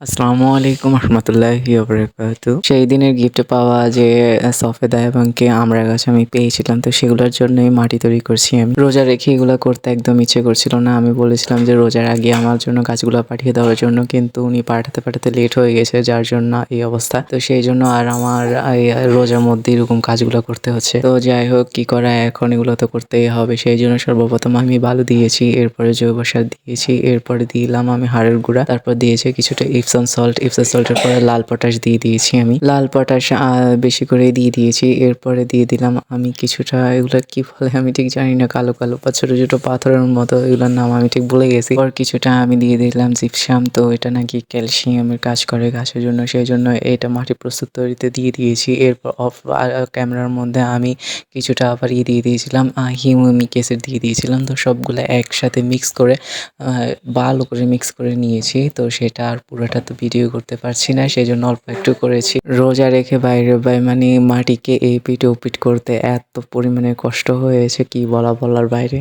আসসালামু আলাইকুম রহমতুল্লাহি ওয়াবারাকাতু। সেই দিনের গিফট পাওয়া যে সফেদা এবং কে আমড়া গাছ আমি পেয়েছিলাম, তো সেগুলোর জন্যই মাটি তৈরি করছি আমি। রোজা রেখে এগুলো করতে একদম ইচ্ছে করছিল না। আমি বলেছিলাম যে রোজার আগে আমার জন্য গাছগুলো পাঠিয়ে দেওয়ার জন্য, কিন্তু উনি পাঠাতে পাঠাতে লেট হয়ে গেছে, যার জন্য এই অবস্থা। তো সেই জন্য আর আমার এই রোজার মধ্যে এরকম কাজগুলো করতে হচ্ছে। তো যাই হোক, কি করা, এখন এগুলো তো করতেই হবে। সেই জন্য সর্বপ্রথম আমি বালু দিয়েছি, এরপরে জৈব সার দিয়েছি, এরপরে দিলাম আমি হাড়ের গুঁড়া, তারপর দিয়েছি কিছুটা ইপসম সল্টের পরে লাল পটাশ দিয়ে দিয়েছি আমি। লাল পটাশ বেশি করে দিয়ে দিয়েছি। এরপরে দিয়ে দিলাম আমি কিছুটা, এগুলো কি বলে আমি ঠিক জানি না, কালো কালো বা ছোট ছোট পাথরের মতো, এগুলোর নাম আমি ঠিক ভুলে গেছি। পর কিছুটা আমি দিয়ে দিলাম জিপসাম। তো এটা নাকি ক্যালসিয়ামের কাজ করে গাছের জন্য, সেই জন্য এটা মাটি প্রস্তুত তৈরিতে দিয়ে দিয়েছি। এরপর ক্যামেরার মধ্যে আমি কিছুটা আবার দিয়ে দিয়েছিলাম হিউমিক অ্যাসিড দিয়ে দিয়েছিলাম। তো সবগুলো একসাথে মিক্স করে ভালো করে মিক্স করে নিয়েছি। তো সেটা আর পুরোটা তো ভিডিও করতে পারছি না, সেই জন্য অল্প একটু করেছি। রোজা রেখে মানে মাটিকে এই পিঠ ও পিঠ করতে এত পরিমাণে কষ্ট হয়েছে, কি বলার বাইরে।